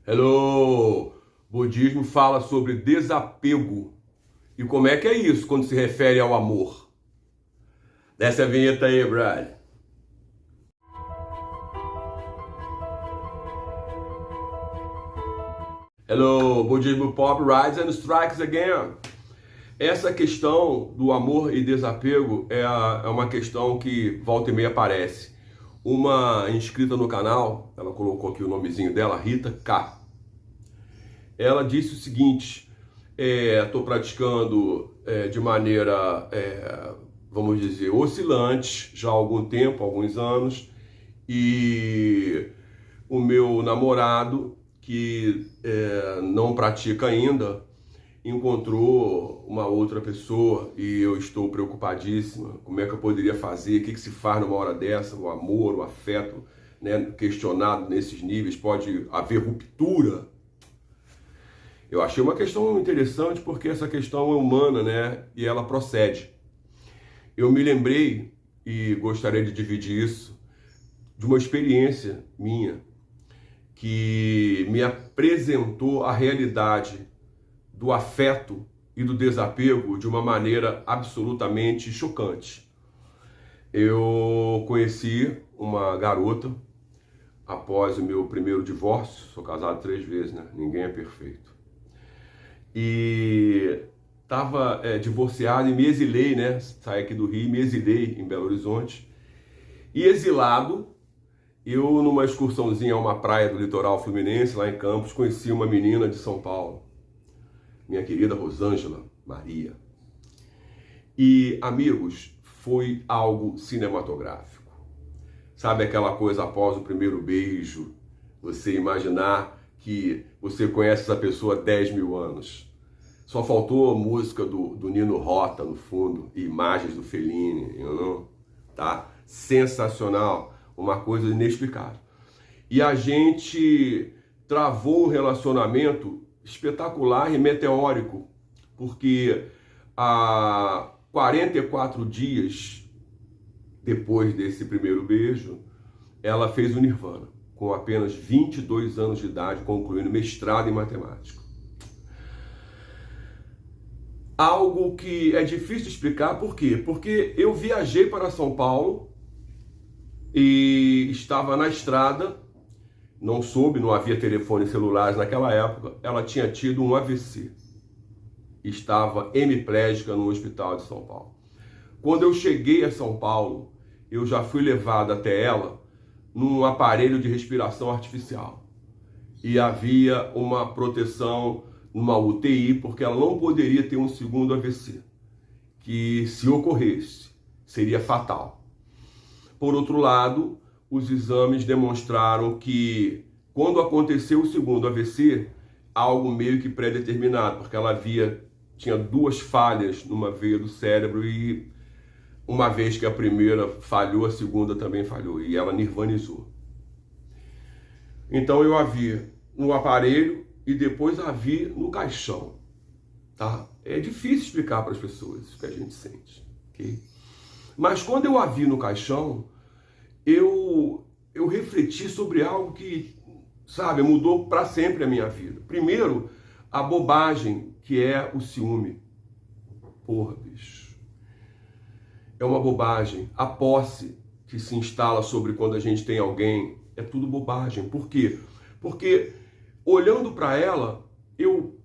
Hello! Budismo fala sobre desapego. E como é que é isso quando se refere ao amor? Desce a vinheta aí, brother. Hello! Budismo Pop Rise and Strikes Again. Essa questão do amor e desapego é uma questão que volta e meia aparece. Uma inscrita no canal, ela colocou aqui o nomezinho dela, Rita K. Ela disse o seguinte: estou praticando de maneira, vamos dizer, oscilante já há algum tempo, alguns anos, e o meu namorado, que não pratica ainda, encontrou uma outra pessoa e eu estou preocupadíssima. Como é que eu poderia fazer? O que se faz numa hora dessa? O amor, o afeto, né, questionado nesses níveis, pode haver ruptura. Eu achei uma questão interessante porque essa questão é humana, né? E ela procede. Eu me lembrei, e gostaria de dividir isso, de uma experiência minha que me apresentou a realidade do afeto e do desapego de uma maneira absolutamente chocante. Eu conheci uma garota após o meu primeiro divórcio, sou casado 3 vezes, né? Ninguém é perfeito. E estava divorciado e me exilei, né? Saí aqui do Rio e me exilei em Belo Horizonte. E exilado, eu numa excursãozinha a uma praia do litoral fluminense, lá em Campos, conheci uma menina de São Paulo, minha querida Rosângela Maria. E, amigos, foi algo cinematográfico. Sabe aquela coisa após o primeiro beijo, você imaginar que você conhece essa pessoa há 10 mil anos. Só faltou a música do Nino Rota no fundo, e imagens do Fellini, tá? Sensacional, uma coisa inexplicável. E a gente travou um relacionamento espetacular e meteórico, porque há 44 dias depois desse primeiro beijo, ela fez o Nirvana, com apenas 22 anos de idade, concluindo mestrado em matemática. Algo que é difícil de explicar, por quê? Porque eu viajei para São Paulo e estava na estrada, não havia telefones celulares naquela época, ela tinha tido um AVC. Estava hemiplégica no hospital de São Paulo. Quando eu cheguei a São Paulo, eu já fui levado até ela num aparelho de respiração artificial. E havia uma proteção numa UTI, porque ela não poderia ter um segundo AVC, que se ocorresse, seria fatal. Por outro lado, os exames demonstraram que quando aconteceu o segundo AVC, algo meio que pré-determinado, porque ela tinha 2 falhas numa veia do cérebro e uma vez que a primeira falhou, a segunda também falhou e ela nirvanizou. Então eu a vi no aparelho e depois a vi no caixão, tá? É difícil explicar para as pessoas o que a gente sente, ok? Mas quando eu a vi no caixão, eu refleti sobre algo que, sabe, mudou para sempre a minha vida. Primeiro, a bobagem que é o ciúme. Porra, bicho. É uma bobagem. A posse que se instala sobre quando a gente tem alguém é tudo bobagem. Por quê? Porque olhando para ela, eu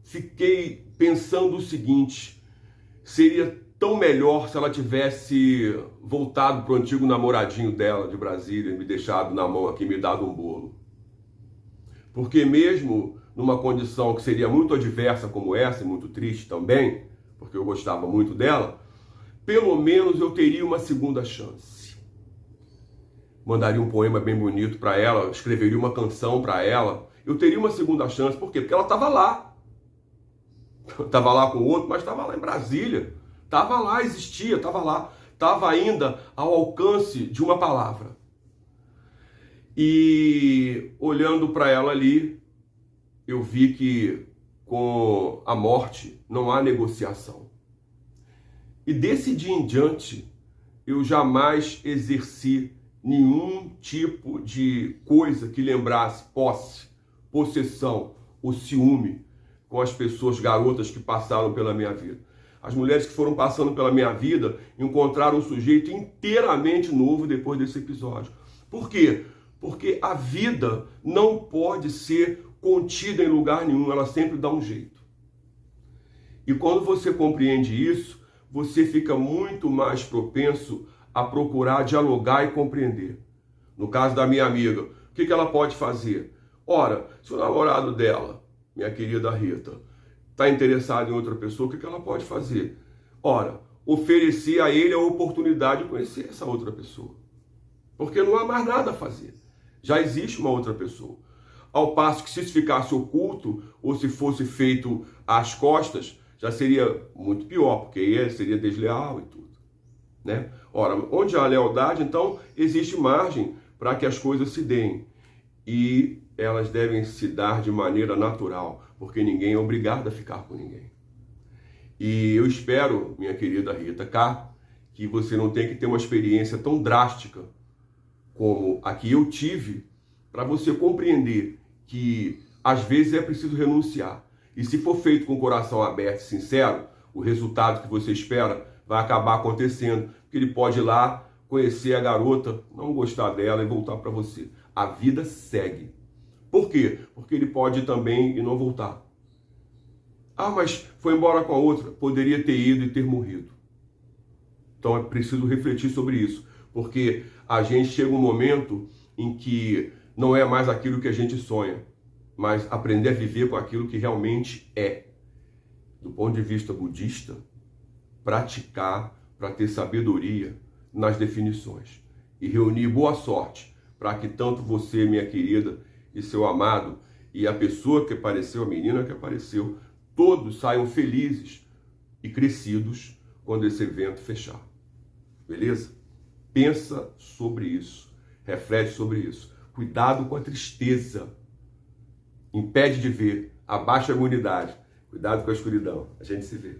fiquei pensando o seguinte: seria tão melhor se ela tivesse voltado pro antigo namoradinho dela de Brasília e me deixado na mão aqui, me dado um bolo. Porque mesmo numa condição que seria muito adversa como essa, e muito triste também, porque eu gostava muito dela, pelo menos eu teria uma segunda chance. Mandaria um poema bem bonito para ela, escreveria uma canção para ela. Eu teria uma segunda chance, por quê? Porque ela estava lá. Estava lá com o outro, mas estava lá em Brasília. Estava lá, existia, estava lá. Estava ainda ao alcance de uma palavra. E olhando para ela ali, eu vi que com a morte não há negociação. E desse dia em diante, eu jamais exerci nenhum tipo de coisa que lembrasse posse possessão, o ciúme com as pessoas, garotas que passaram pela minha vida. As mulheres que foram passando pela minha vida encontraram um sujeito inteiramente novo depois desse episódio. Por quê? Porque a vida não pode ser contida em lugar nenhum, ela sempre dá um jeito. E quando você compreende isso, você fica muito mais propenso a procurar dialogar e compreender. No caso da minha amiga, o que ela pode fazer? Ora, se o namorado dela, minha querida Rita, está interessado em outra pessoa, o que ela pode fazer? Ora, oferecer a ele a oportunidade de conhecer essa outra pessoa. Porque não há mais nada a fazer. Já existe uma outra pessoa. Ao passo que se isso ficasse oculto, ou se fosse feito às costas, já seria muito pior, porque aí seria desleal e tudo. Né? Ora, onde há lealdade, então, existe margem para que as coisas se deem. E elas devem se dar de maneira natural, porque ninguém é obrigado a ficar com ninguém. E eu espero, minha querida Rita K, que você não tenha que ter uma experiência tão drástica como a que eu tive, para você compreender que às vezes é preciso renunciar. E se for feito com o coração aberto e sincero, o resultado que você espera vai acabar acontecendo, porque ele pode ir lá, conhecer a garota, não gostar dela e voltar para você. A vida segue. Por quê? Porque ele pode ir também e não voltar. Ah, mas foi embora com a outra. Poderia ter ido e ter morrido. Então é preciso refletir sobre isso. Porque a gente chega um momento em que não é mais aquilo que a gente sonha, mas aprender a viver com aquilo que realmente é. Do ponto de vista budista, praticar para ter sabedoria nas definições. E reunir boa sorte para que tanto você, minha querida, e seu amado, e a pessoa que apareceu, a menina que apareceu, todos saiam felizes e crescidos quando esse evento fechar. Beleza? Pensa sobre isso. Reflete sobre isso. Cuidado com a tristeza. Impede de ver. Abaixa a imunidade. Cuidado com a escuridão. A gente se vê.